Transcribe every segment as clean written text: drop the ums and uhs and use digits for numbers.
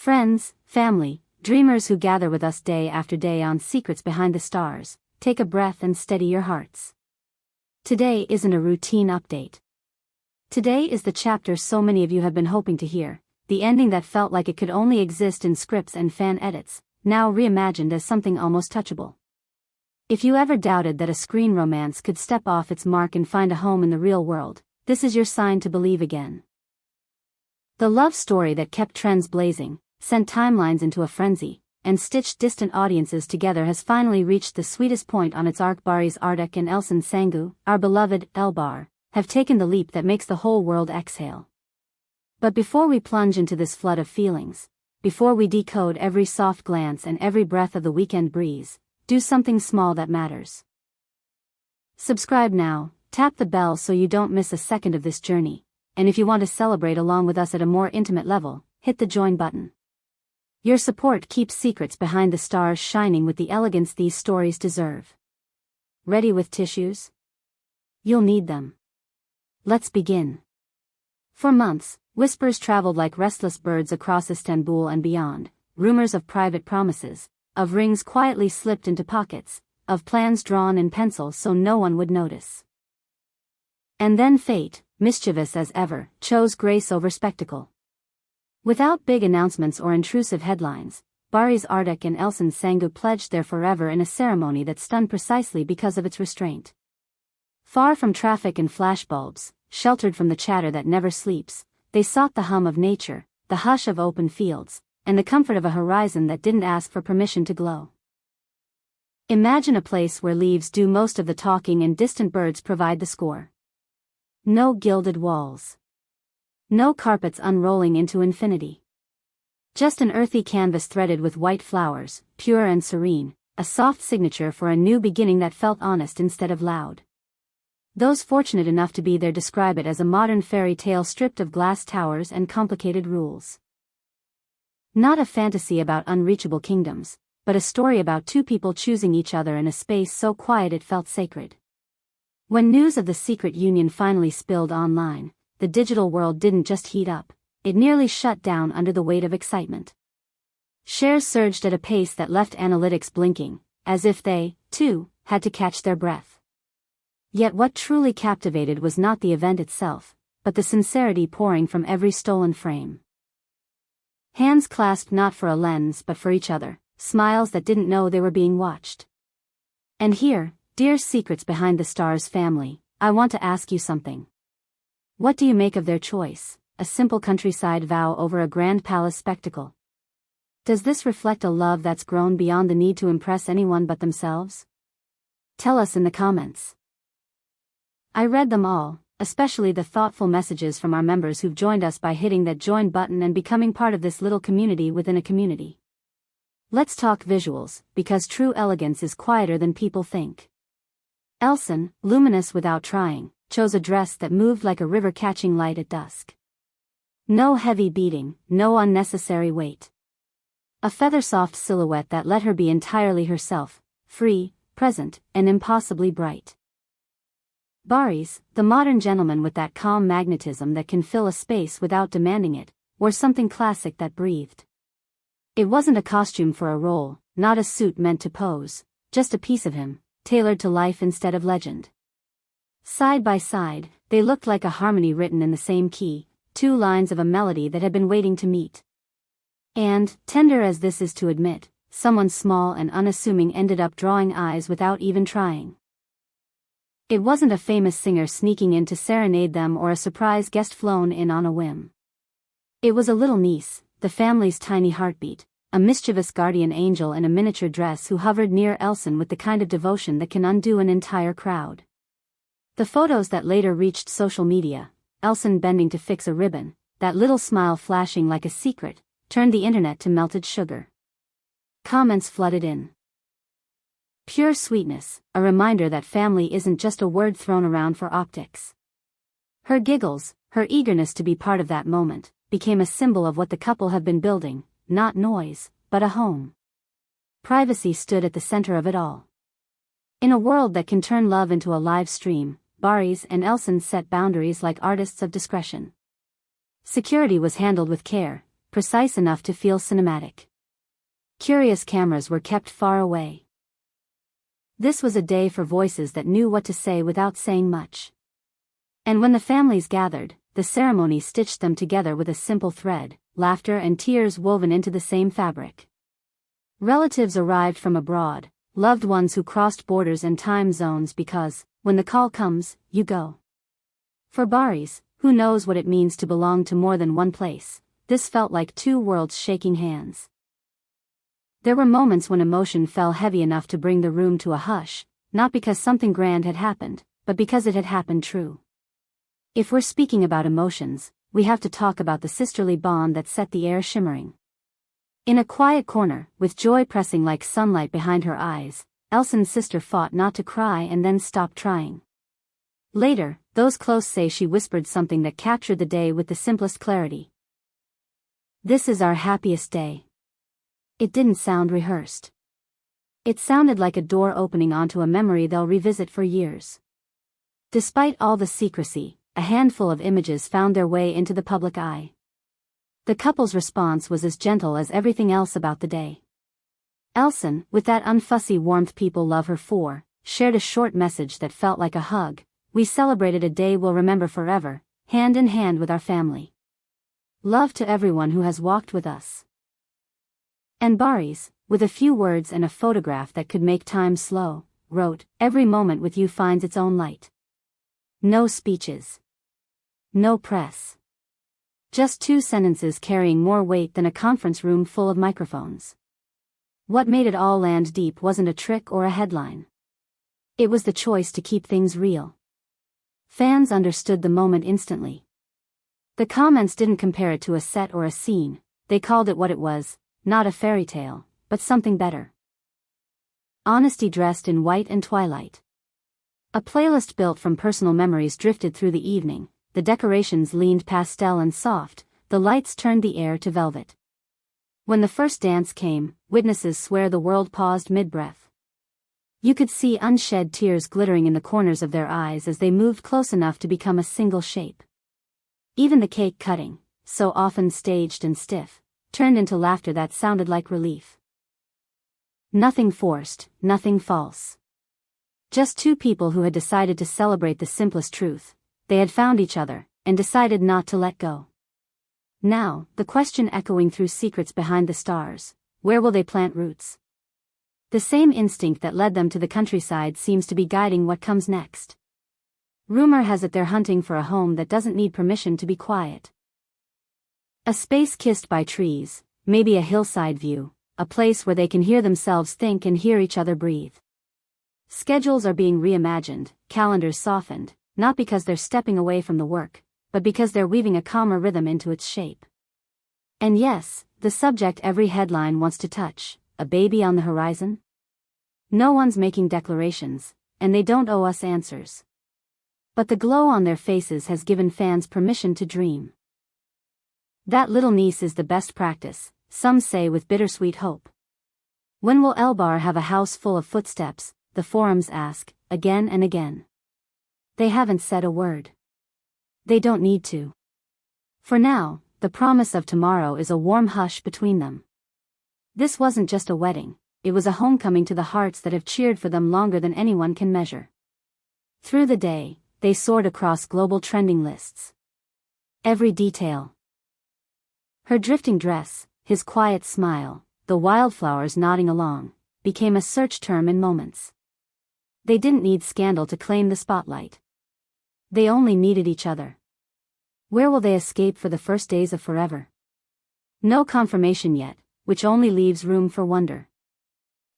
Friends, family, dreamers who gather with us day after day on Secrets Behind the Stars, take a breath and steady your hearts. Today isn't a routine update. Today is the chapter so many of you have been hoping to hear, the ending that felt like it could only exist in scripts and fan edits, now reimagined as something almost touchable. If you ever doubted that a screen romance could step off its mark and find a home in the real world, this is your sign to believe again. The love story that kept trends blazing, sent timelines into a frenzy, and stitched distant audiences together has finally reached the sweetest point on its arc. Barış Arduç and Elçin Sangu, our beloved Elbar, have taken the leap that makes the whole world exhale. But before we plunge into this flood of feelings, before we decode every soft glance and every breath of the weekend breeze, do something small that matters. Subscribe now, tap the bell so you don't miss a second of this journey, and if you want to celebrate along with us at a more intimate level, hit the join button. Your support keeps Secrets Behind the Stars shining with the elegance these stories deserve. Ready with tissues? You'll need them. Let's begin. For months, whispers traveled like restless birds across Istanbul and beyond, rumors of private promises, of rings quietly slipped into pockets, of plans drawn in pencil so no one would notice. And then fate, mischievous as ever, chose grace over spectacle. Without big announcements or intrusive headlines, Barış Arduç and Elçin Sangu pledged their forever in a ceremony that stunned precisely because of its restraint. Far from traffic and flashbulbs, sheltered from the chatter that never sleeps, they sought the hum of nature, the hush of open fields, and the comfort of a horizon that didn't ask for permission to glow. Imagine a place where leaves do most of the talking and distant birds provide the score. No gilded walls. No carpets unrolling into infinity. Just an earthy canvas threaded with white flowers, pure and serene, a soft signature for a new beginning that felt honest instead of loud. Those fortunate enough to be there describe it as a modern fairy tale stripped of glass towers and complicated rules. Not a fantasy about unreachable kingdoms, but a story about two people choosing each other in a space so quiet it felt sacred. When news of the secret union finally spilled online, the digital world didn't just heat up, it nearly shut down under the weight of excitement. Shares surged at a pace that left analytics blinking, as if they, too, had to catch their breath. Yet what truly captivated was not the event itself, but the sincerity pouring from every stolen frame. Hands clasped not for a lens but for each other, smiles that didn't know they were being watched. And here, dear Secrets Behind the Stars family, I want to ask you something. What do you make of their choice, a simple countryside vow over a grand palace spectacle? Does this reflect a love that's grown beyond the need to impress anyone but themselves? Tell us in the comments. I read them all, especially the thoughtful messages from our members who've joined us by hitting that join button and becoming part of this little community within a community. Let's talk visuals, because true elegance is quieter than people think. Elçin, luminous without trying, chose a dress that moved like a river catching light at dusk. No heavy beading, no unnecessary weight. A feather-soft silhouette that let her be entirely herself, free, present, and impossibly bright. Barış, the modern gentleman with that calm magnetism that can fill a space without demanding it, wore something classic that breathed. It wasn't a costume for a role, not a suit meant to pose, just a piece of him, tailored to life instead of legend. Side by side, they looked like a harmony written in the same key, two lines of a melody that had been waiting to meet. And, tender as this is to admit, someone small and unassuming ended up drawing eyes without even trying. It wasn't a famous singer sneaking in to serenade them or a surprise guest flown in on a whim. It was a little niece, the family's tiny heartbeat, a mischievous guardian angel in a miniature dress who hovered near Elçin with the kind of devotion that can undo an entire crowd. The photos that later reached social media, Elçin bending to fix a ribbon, that little smile flashing like a secret, turned the internet to melted sugar. Comments flooded in. Pure sweetness, a reminder that family isn't just a word thrown around for optics. Her giggles, her eagerness to be part of that moment, became a symbol of what the couple have been building, not noise, but a home. Privacy stood at the center of it all. In a world that can turn love into a live stream, Barış and Elçin set boundaries like artists of discretion. Security was handled with care, precise enough to feel cinematic. Curious cameras were kept far away. This was a day for voices that knew what to say without saying much. And when the families gathered, the ceremony stitched them together with a simple thread, laughter and tears woven into the same fabric. Relatives arrived from abroad, loved ones who crossed borders and time zones because, when the call comes, you go. For Barış, who knows what it means to belong to more than one place, this felt like two worlds shaking hands. There were moments when emotion fell heavy enough to bring the room to a hush, not because something grand had happened, but because it had happened true. If we're speaking about emotions, we have to talk about the sisterly bond that set the air shimmering. In a quiet corner, with joy pressing like sunlight behind her eyes, Elçin's sister fought not to cry and then stopped trying. Later, those close say she whispered something that captured the day with the simplest clarity. "This is our happiest day." It didn't sound rehearsed. It sounded like a door opening onto a memory they'll revisit for years. Despite all the secrecy, a handful of images found their way into the public eye. The couple's response was as gentle as everything else about the day. Elçin, with that unfussy warmth people love her for, shared a short message that felt like a hug. "We celebrated a day we'll remember forever, hand in hand with our family. Love to everyone who has walked with us." And Barış, with a few words and a photograph that could make time slow, wrote, "Every moment with you finds its own light." No speeches. No press. Just two sentences carrying more weight than a conference room full of microphones. What made it all land deep wasn't a trick or a headline. It was the choice to keep things real. Fans understood the moment instantly. The comments didn't compare it to a set or a scene, they called it what it was, not a fairy tale, but something better. Honesty dressed in white and twilight. A playlist built from personal memories drifted through the evening, the decorations leaned pastel and soft, the lights turned the air to velvet. When the first dance came, witnesses swear the world paused mid-breath. You could see unshed tears glittering in the corners of their eyes as they moved close enough to become a single shape. Even the cake cutting, so often staged and stiff, turned into laughter that sounded like relief. Nothing forced, nothing false. Just two people who had decided to celebrate the simplest truth. They had found each other, and decided not to let go. Now, the question echoing through secrets behind the stars: where will they plant roots? The same instinct that led them to the countryside seems to be guiding what comes next. Rumor has it they're hunting for a home that doesn't need permission to be quiet. A space kissed by trees, maybe a hillside view, a place where they can hear themselves think and hear each other breathe. Schedules are being reimagined, calendars softened, not because they're stepping away from the work, but because they're weaving a calmer rhythm into its shape. And yes, the subject every headline wants to touch: a baby on the horizon? No one's making declarations, and they don't owe us answers. But the glow on their faces has given fans permission to dream. That little niece is the best practice, some say with bittersweet hope. When will Elbar have a house full of footsteps, the forums ask, again and again. They haven't said a word. They don't need to. For now, the promise of tomorrow is a warm hush between them. This wasn't just a wedding, it was a homecoming to the hearts that have cheered for them longer than anyone can measure. Through the day, they soared across global trending lists. Every detail. Her drifting dress, his quiet smile, the wildflowers nodding along, became a search term in moments. They didn't need scandal to claim the spotlight. They only needed each other. Where will they escape for the first days of forever? No confirmation yet, which only leaves room for wonder.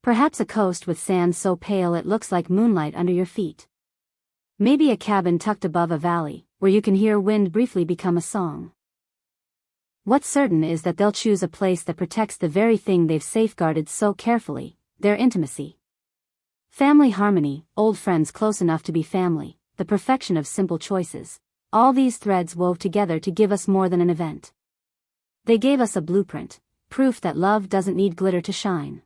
Perhaps a coast with sand so pale it looks like moonlight under your feet. Maybe a cabin tucked above a valley, where you can hear wind briefly become a song. What's certain is that they'll choose a place that protects the very thing they've safeguarded so carefully: their intimacy. Family harmony, old friends close enough to be family, the perfection of simple choices. All these threads wove together to give us more than an event. They gave us a blueprint, proof that love doesn't need glitter to shine.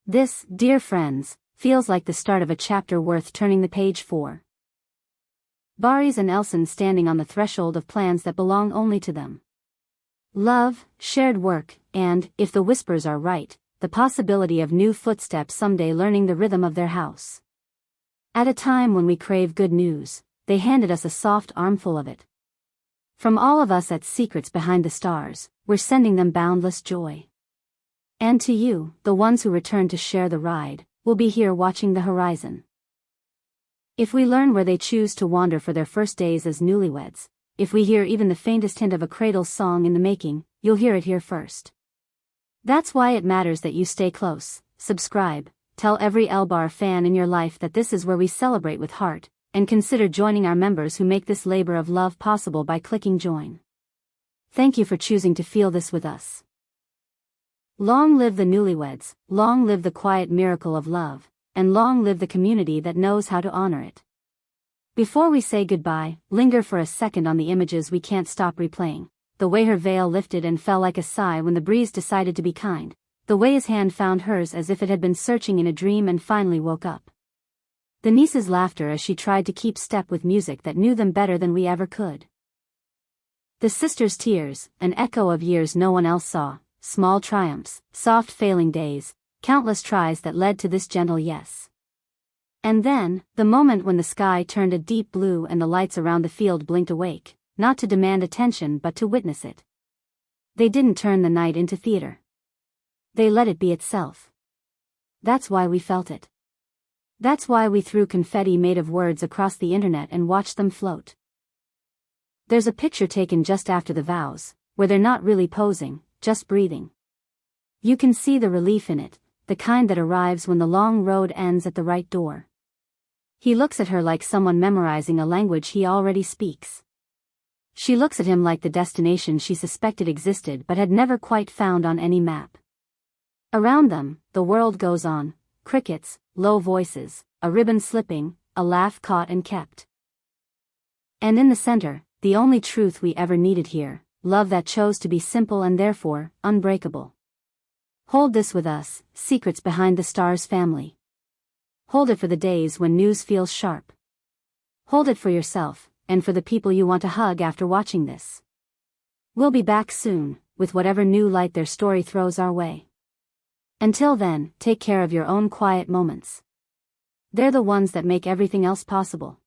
This, dear friends, feels like the start of a chapter worth turning the page for. Barış and Elçin standing on the threshold of plans that belong only to them. Love, shared work, and, if the whispers are right, the possibility of new footsteps someday learning the rhythm of their house. At a time when we crave good news, they handed us a soft armful of it. From all of us at Secrets Behind the Stars, we're sending them boundless joy. And to you, the ones who return to share the ride, we'll be here watching the horizon. If we learn where they choose to wander for their first days as newlyweds, if we hear even the faintest hint of a cradle song in the making, you'll hear it here first. That's why it matters that you stay close, subscribe, tell every Elbar fan in your life that this is where we celebrate with heart, and consider joining our members who make this labor of love possible by clicking join. Thank you for choosing to feel this with us. Long live the newlyweds, long live the quiet miracle of love, and long live the community that knows how to honor it. Before we say goodbye, linger for a second on the images we can't stop replaying. The way her veil lifted and fell like a sigh when the breeze decided to be kind. The way his hand found hers as if it had been searching in a dream and finally woke up. The niece's laughter as she tried to keep step with music that knew them better than we ever could. The sister's tears, an echo of years no one else saw, small triumphs, soft failing days, countless tries that led to this gentle yes. And then, the moment when the sky turned a deep blue and the lights around the field blinked awake, not to demand attention but to witness it. They didn't turn the night into theater. They let it be itself. That's why we felt it. That's why we threw confetti made of words across the internet and watched them float. There's a picture taken just after the vows, where they're not really posing, just breathing. You can see the relief in it, the kind that arrives when the long road ends at the right door. He looks at her like someone memorizing a language he already speaks. She looks at him like the destination she suspected existed but had never quite found on any map. Around them, the world goes on, crickets, low voices, a ribbon slipping, a laugh caught and kept. And in the center, the only truth we ever needed here, love that chose to be simple and therefore, unbreakable. Hold this with us, Secrets Behind the Stars family. Hold it for the days when news feels sharp. Hold it for yourself, and for the people you want to hug after watching this. We'll be back soon, with whatever new light their story throws our way. Until then, take care of your own quiet moments. They're the ones that make everything else possible.